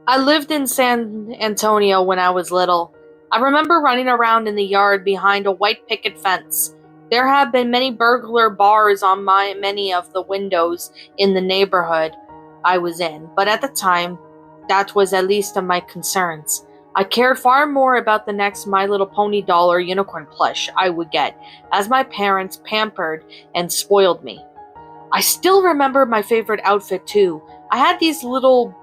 I lived in San Antonio when I was little. I remember running around in the yard behind a white picket fence. There have been many burglar bars on many of the windows in the neighborhood I was in, but at the time, that was at least of my concerns. I cared far more about the next My Little Pony doll or unicorn plush I would get, as my parents pampered and spoiled me. I still remember my favorite outfit too. I had these little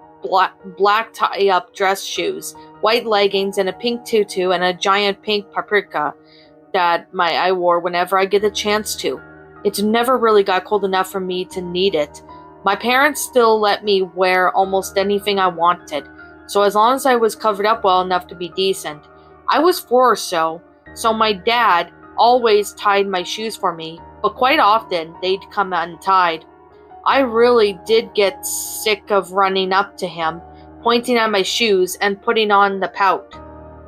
black tie-up dress shoes, white leggings, and a pink tutu and a giant pink paprika that I wore whenever I get the chance to. It never really got cold enough for me to need it. My parents still let me wear almost anything I wanted, so as long as I was covered up well enough to be decent. I was 4 or so my dad always tied my shoes for me, but quite often they'd come untied. I really did get sick of running up to him, pointing at my shoes, and putting on the pout.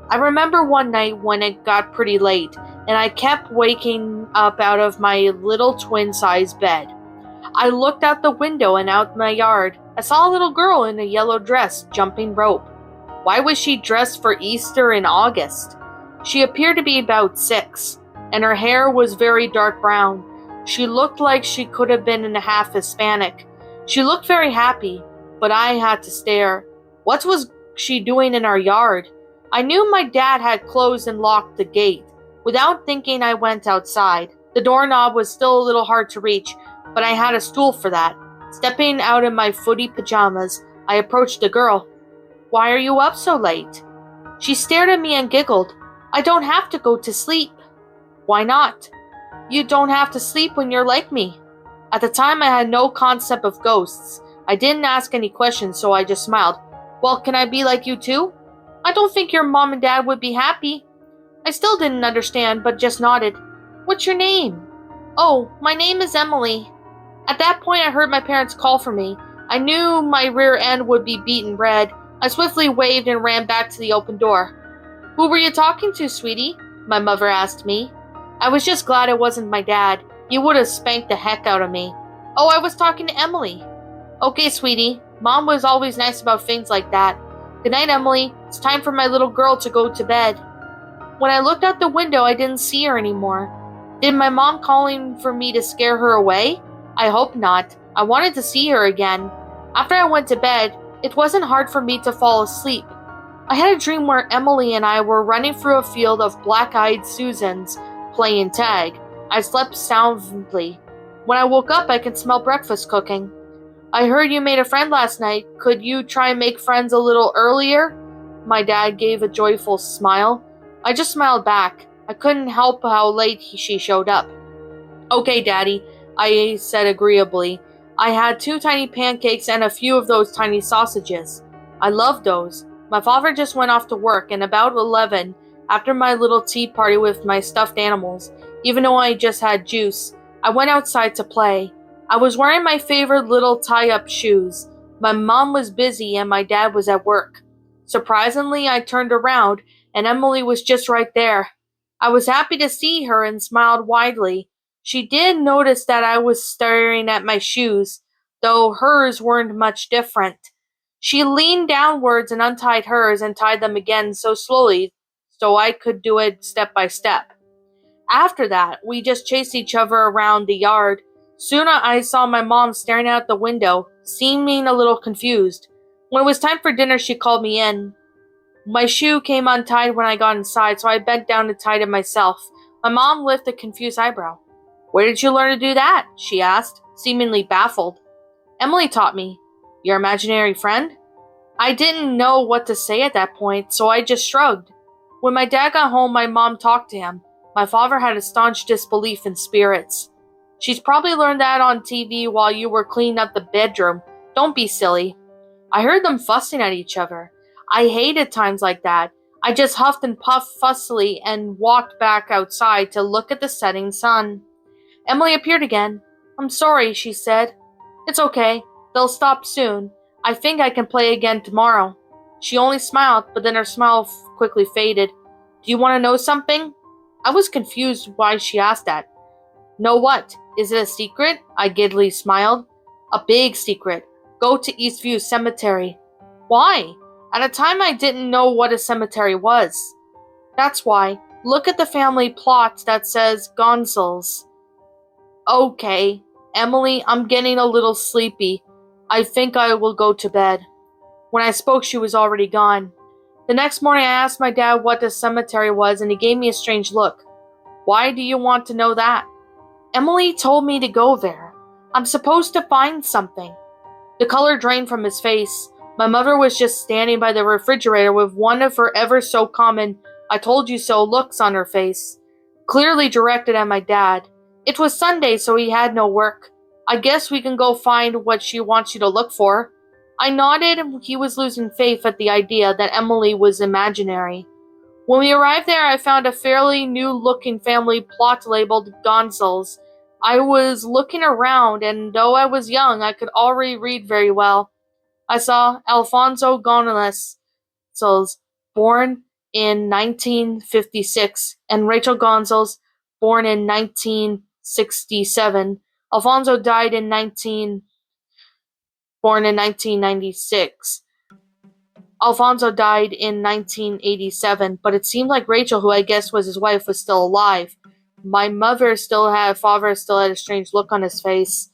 I remember one night when it got pretty late, and I kept waking up out of my little twin-sized bed. I looked out the window and out my yard. I saw a little girl in a yellow dress jumping rope. Why was she dressed for Easter in August? She appeared to be about 6, and her hair was very dark brown. She looked like she could have been in a half Hispanic. She looked very happy, but I had to stare. What was she doing in our yard? I knew my dad had closed and locked the gate. Without thinking, I went outside. The doorknob was still a little hard to reach, but I had a stool for that. Stepping out in my footy pajamas, I approached the girl. "Why are you up so late?" She stared at me and giggled. "I don't have to go to sleep." "Why not?" "You don't have to sleep when you're like me." At the time, I had no concept of ghosts. I didn't ask any questions, so I just smiled. "Well, can I be like you too?" "I don't think your mom and dad would be happy." I still didn't understand, but just nodded. "What's your name?" "Oh, my name is Emily." At that point, I heard my parents call for me. I knew my rear end would be beaten red. I swiftly waved and ran back to the open door. "Who were you talking to, sweetie?" my mother asked me. I was just glad it wasn't my dad. He would have spanked the heck out of me. "Oh, I was talking to Emily." "Okay, sweetie. Mom was always nice about things like that. Good night, Emily. It's time for my little girl to go to bed." When I looked out the window, I didn't see her anymore. Did my mom calling for me to scare her away? I hope not. I wanted to see her again. After I went to bed, it wasn't hard for me to fall asleep. I had a dream where Emily and I were running through a field of black-eyed Susans, playing tag. I slept soundly. When I woke up, I could smell breakfast cooking. "I heard you made a friend last night. Could you try and make friends a little earlier?" My dad gave a joyful smile. I just smiled back. I couldn't help how late she showed up. "Okay, Daddy," I said agreeably. I had 2 tiny pancakes and a few of those tiny sausages. I loved those. My father just went off to work, and about 11, after my little tea party with my stuffed animals, even though I just had juice, I went outside to play. I was wearing my favorite little tie-up shoes. My mom was busy and my dad was at work. Surprisingly, I turned around, and Emily was just right there. I was happy to see her and smiled widely. She did notice that I was staring at my shoes, though hers weren't much different. She leaned downwards and untied hers and tied them again so slowly so I could do it step by step. After that, we just chased each other around the yard. Soon I saw my mom staring out the window, seeming a little confused. When it was time for dinner, she called me in. My shoe came untied when I got inside, so I bent down to tie it myself. My mom lifted a confused eyebrow. "Where did you learn to do that?" she asked, seemingly baffled. "Emily taught me." "Your imaginary friend?" I didn't know what to say at that point, so I just shrugged. When my dad got home, my mom talked to him. My father had a staunch disbelief in spirits. "She's probably learned that on TV while you were cleaning up the bedroom. Don't be silly." I heard them fussing at each other. I hated times like that. I just huffed and puffed fussily and walked back outside to look at the setting sun. Emily appeared again. "I'm sorry," she said. "It's okay. They'll stop soon. I think I can play again tomorrow." She only smiled, but then her smile quickly faded. "Do you want to know something?" I was confused why she asked that. "Know what? Is it a secret?" I giddily smiled. "A big secret. Go to Eastview Cemetery." "Why?" At a time, I didn't know what a cemetery was. That's why. Look at the family plot that says Gonzales. Okay, Emily, I'm getting a little sleepy. I think I will go to bed. When I spoke, she was already gone. The next morning, I asked my dad what the cemetery was, and he gave me a strange look. Why do you want to know that? Emily told me to go there. I'm supposed to find something. The color drained from his face. My mother was just standing by the refrigerator with one of her ever so common "I told you so" looks on her face, clearly directed at my dad. It was Sunday, so he had no work. I guess we can go find what she wants you to look for. I nodded. He was losing faith at the idea that Emily was imaginary. When we arrived there, I found a fairly new-looking family plot labeled Gonzales. I was looking around, and though I was young, I could already read very well. I saw Alfonso Gonzales, born in 1956, and Rachel Gonzales, born in 1967. Alfonso died born in 1996. Alfonso died in 1987, but it seemed like Rachel, who I guess was his wife, was still alive. My father still had a strange look on his face.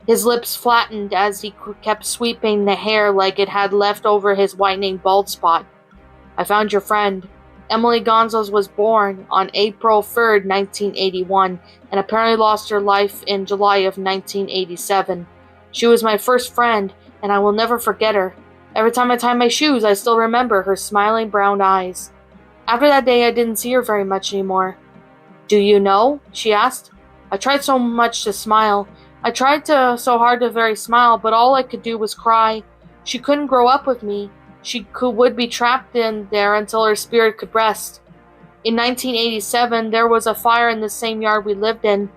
His lips flattened as he kept sweeping the hair like it had left over his whitening bald spot. I found your friend. Emily Gonzales was born on April 3rd, 1981, and apparently lost her life in July of 1987. She was my first friend, and I will never forget her. Every time I tie my shoes, I still remember her smiling brown eyes. After that day, I didn't see her very much anymore. Do you know? She asked. I tried so much to smile. I tried so hard to very smile, but all I could do was cry. She couldn't grow up with me. She would be trapped in there until her spirit could rest. In 1987, there was a fire in the same yard we lived in.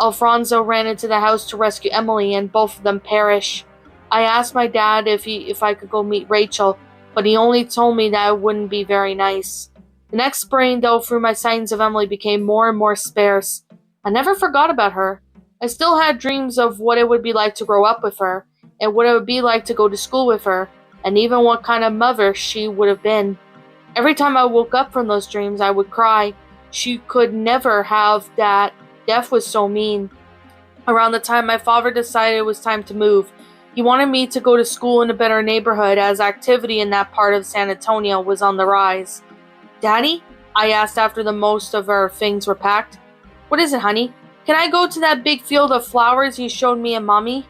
Alfonso ran into the house to rescue Emily, and both of them perished. I asked my dad if I could go meet Rachel, but he only told me that it wouldn't be very nice. The next spring, though, through my sightings of Emily became more and more sparse. I never forgot about her. I still had dreams of what it would be like to grow up with her, and what it would be like to go to school with her, and even what kind of mother she would have been. Every time I woke up from those dreams, I would cry. She could never have that. Death was so mean. Around the time my father decided it was time to move, he wanted me to go to school in a better neighborhood, as activity in that part of San Antonio was on the rise. Daddy? I asked after the most of our things were packed. What is it, honey? Can I go to that big field of flowers you showed me and Mommy?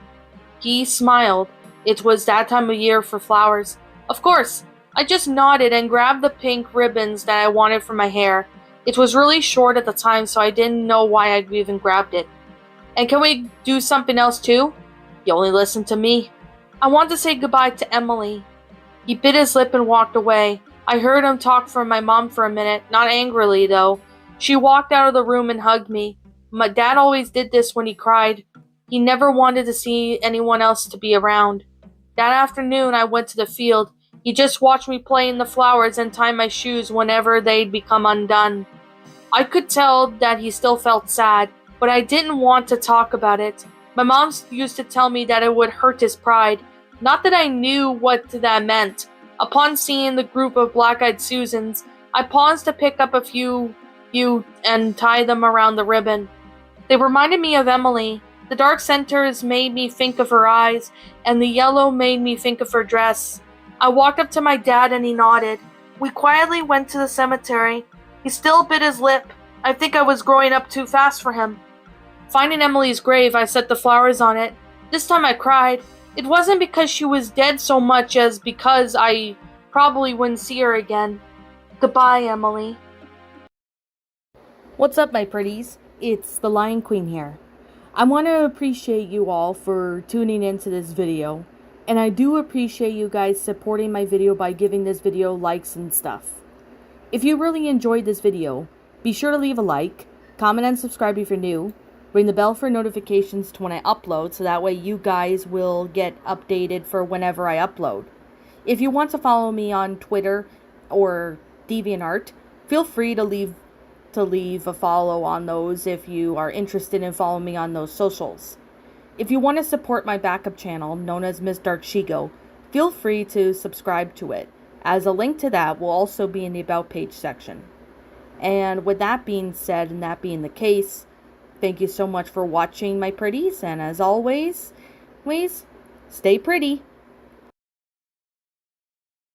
He smiled. It was that time of year for flowers. Of course. I just nodded and grabbed the pink ribbons that I wanted for my hair. It was really short at the time, so I didn't know why I'd even grabbed it. And can we do something else too? You only listen to me. I want to say goodbye to Emily. He bit his lip and walked away. I heard him talk for my mom for a minute, not angrily though. She walked out of the room and hugged me. My dad always did this when he cried. He never wanted to see anyone else to be around. That afternoon, I went to the field. He just watched me play in the flowers and tie my shoes whenever they'd become undone. I could tell that he still felt sad, but I didn't want to talk about it. My mom used to tell me that it would hurt his pride. Not that I knew what that meant. Upon seeing the group of black-eyed Susans, I paused to pick up a few and tie them around the ribbon. They reminded me of Emily. The dark centers made me think of her eyes, and the yellow made me think of her dress. I walked up to my dad and he nodded. We quietly went to the cemetery. He still bit his lip. I think I was growing up too fast for him. Finding Emily's grave, I set the flowers on it. This time I cried. It wasn't because she was dead so much as because I probably wouldn't see her again. Goodbye, Emily. What's up, my pretties? It's the Lion Queen here. I want to appreciate you all for tuning into this video, and I do appreciate you guys supporting my video by giving this video likes and stuff. If you really enjoyed this video, be sure to leave a like, comment and subscribe if you're new, ring the bell for notifications to when I upload so that way you guys will get updated for whenever I upload. If you want to follow me on Twitter or DeviantArt, feel free to leave a follow on those if you are interested in following me on those socials. If you want to support my backup channel, known as Miss Dark Shigo, feel free to subscribe to it. as a link to that will also be in the About page section. And with that being said, and that being the case, thank you so much for watching, my pretties, and as always, stay pretty.